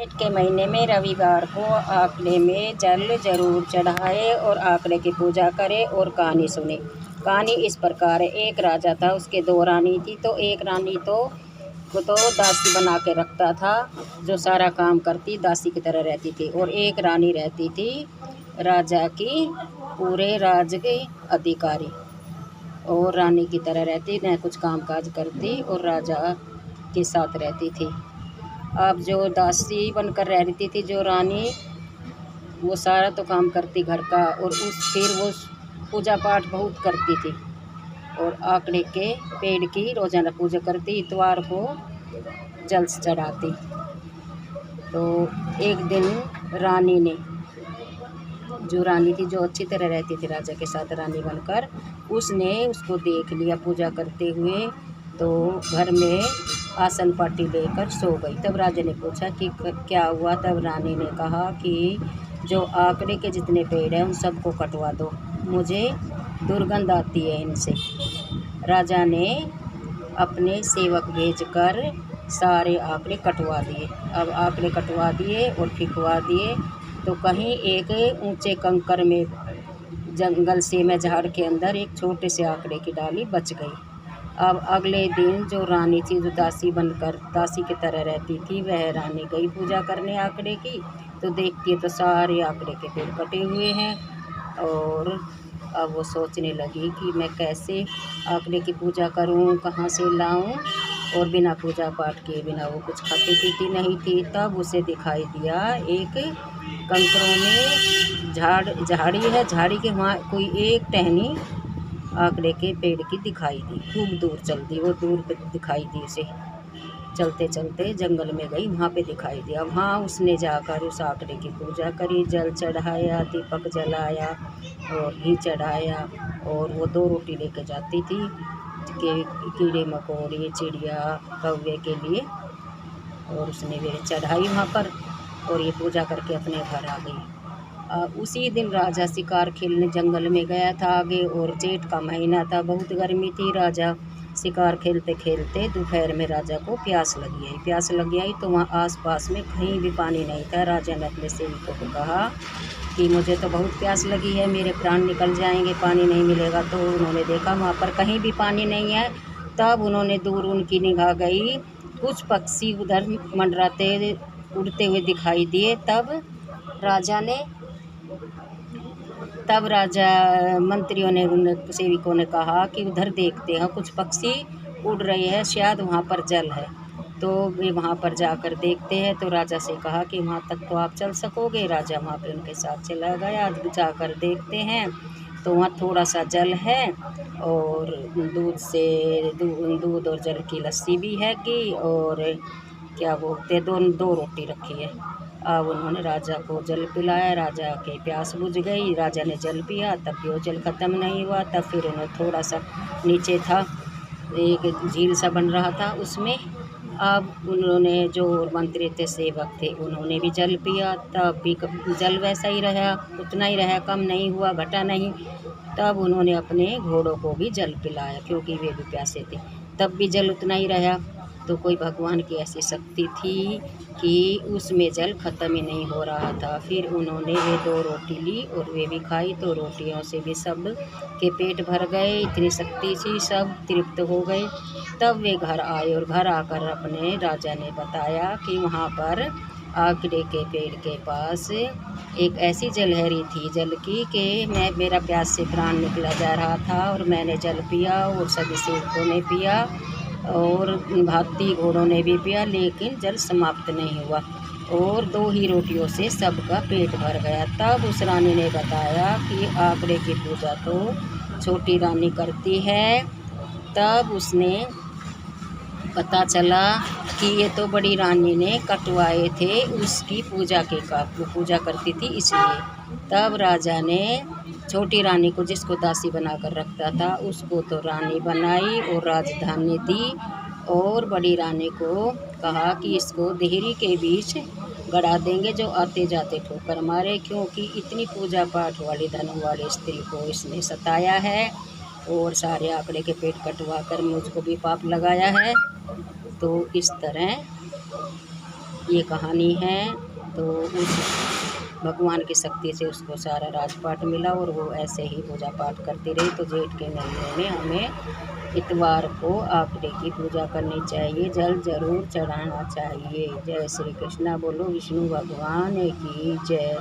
जेठ के महीने में रविवार को आंकड़े में जल जरूर चढ़ाए और आंकड़े की पूजा करे और कहानी सुने। कहानी इस प्रकार है। एक राजा था, उसके दो रानी थी। तो एक रानी को दासी बना के रखता था, जो सारा काम करती दासी की तरह रहती थी। और एक रानी रहती थी राजा की पूरे राज की अधिकारी, और रानी की तरह रहती, न कुछ काम काज करती और राजा के साथ रहती थी। अब जो दासी बनकर रहती थी जो रानी, वो सारा तो काम करती घर का, और फिर वो पूजा पाठ बहुत करती थी और आंकड़े के पेड़ की रोज़ाना पूजा करती, इतवार को जल चढ़ाती। तो एक दिन रानी ने, जो रानी थी, जो अच्छी तरह रहती थी राजा के साथ रानी बनकर, उसने उसको देख लिया पूजा करते हुए, तो घर में आसन पाटी लेकर सो गई। तब राजा ने पूछा कि क्या हुआ। तब रानी ने कहा कि जो आंकड़े के जितने पेड़ हैं उन सबको कटवा दो, मुझे दुर्गंध आती है इनसे। राजा ने अपने सेवक भेजकर सारे आंकड़े कटवा दिए। अब आंकड़े कटवा दिए और फिकवा दिए, तो कहीं एक ऊंचे कंकर में जंगल से में झाड़ के अंदर एक छोटे से आंकड़े की डाली बच गई। अब अगले दिन जो रानी थी, जो दासी बनकर दासी की तरह रहती थी, वह रानी गई पूजा करने आंकड़े की। तो देखती है तो सारे आंकड़े के पेड़ कटे हुए हैं, और अब वो सोचने लगी कि मैं कैसे आंकड़े की पूजा करूं, कहाँ से लाऊं, और बिना पूजा पाठ किए, बिना वो कुछ खाती पीती नहीं थी। तब उसे दिखाई दिया एक कंकरों में झाड़ी है, झाड़ी के वहाँ कोई एक टहनी आंकड़े के पेड़ की दिखाई दी। खूब दूर चल दी, वो दूर पे दिखाई दी उसे। चलते चलते जंगल में गई, वहाँ पे दिखाई दिया। वहाँ उसने जाकर उस आंकड़े की पूजा करी, जल चढ़ाया, दीपक जलाया और घी चढ़ाया, और वो 2 रोटी लेके जाती थी कि कीड़े मकोड़े चिड़िया कौवे के लिए, और उसने वे चढ़ाई वहाँ पर, और ये पूजा करके अपने घर आ गई। उसी दिन राजा शिकार खेलने जंगल में गया था आगे, और जेठ का महीना था, बहुत गर्मी थी। राजा शिकार खेलते खेलते दोपहर में राजा को प्यास लगी आई। तो वहाँ आसपास में कहीं भी पानी नहीं था। राजा ने अपने सेवकों को कहा कि मुझे तो बहुत प्यास लगी है, मेरे प्राण निकल जाएंगे, पानी नहीं मिलेगा। तो उन्होंने देखा वहाँ पर कहीं भी पानी नहीं है। तब उन्होंने दूर, उनकी निगाह गई, कुछ पक्षी उधर मंडराते उड़ते हुए दिखाई दिए। तब राजा मंत्रियों ने, उन सेवकों ने कहा कि उधर देखते हैं, कुछ पक्षी उड़ रहे हैं, शायद वहाँ पर जल है। तो वे वहाँ पर जाकर देखते हैं। तो राजा से कहा कि वहाँ तक तो आप चल सकोगे। राजा वहाँ पे उनके साथ चला गया। जाकर देखते हैं तो वहाँ थोड़ा सा जल है, और दूध और जल की लस्सी भी है कि, और क्या बोलते, दो रोटी रखी है। अब उन्होंने राजा को जल पिलाया, राजा के प्यास बुझ गई, राजा ने जल पिया, तब भी वो जल ख़त्म नहीं हुआ। तब फिर उन्होंने थोड़ा सा नीचे था, एक झील सा बन रहा था उसमें, अब उन्होंने, जो मंत्री थे, सेवक थे, उन्होंने भी जल पिया। तब भी जल वैसा ही रहा, उतना ही रहा, कम नहीं हुआ, घटा नहीं। तब उन्होंने अपने घोड़ों को भी जल पिलाया, क्योंकि वे भी प्यासे थे, तब भी जल उतना ही रहा। तो कोई भगवान की ऐसी शक्ति थी कि उसमें जल ख़त्म ही नहीं हो रहा था। फिर उन्होंने वे 2 रोटी ली और वे भी खाई, तो रोटियों से भी सब के पेट भर गए, इतनी शक्ति थी, सब तृप्त हो गए। तब वे घर आए, और घर आकर अपने राजा ने बताया कि वहाँ पर आंकड़े के पेड़ के पास एक ऐसी जलहरी थी जल की कि मेरा प्यास से प्राण निकला जा रहा था, और मैंने जल पिया, और सभी सेवकों ने पिया, और हाथी घोड़ों ने भी पिया, लेकिन जल समाप्त नहीं हुआ, और 2 ही रोटियों से सबका पेट भर गया। तब उस रानी ने बताया कि आंकड़े की पूजा तो छोटी रानी करती है। तब उसने पता चला कि ये तो बड़ी रानी ने कटवाए थे उसकी पूजा के वो पूजा करती थी इसलिए। तब राजा ने छोटी रानी को, जिसको दासी बनाकर रखता था, उसको तो रानी बनाई और राजधानी दी, और बड़ी रानी को कहा कि इसको देहरी के बीच गड़ा देंगे, जो आते जाते ठोकर मारे, क्योंकि इतनी पूजा पाठ वाली धन वाली स्त्री को इसने सताया है, और सारे आंकड़े के पेट कटवा कर मुझको भी पाप लगाया है। तो इस तरह ये कहानी है। तो उस भगवान की शक्ति से उसको सारा राजपाट मिला और वो ऐसे ही पूजा पाठ करती रही। तो जेठ के महीने में हमें इतवार को आंकड़े की पूजा करनी चाहिए, जल ज़रूर चढ़ाना चाहिए। जय श्री कृष्णा। बोलो विष्णु भगवान की जय।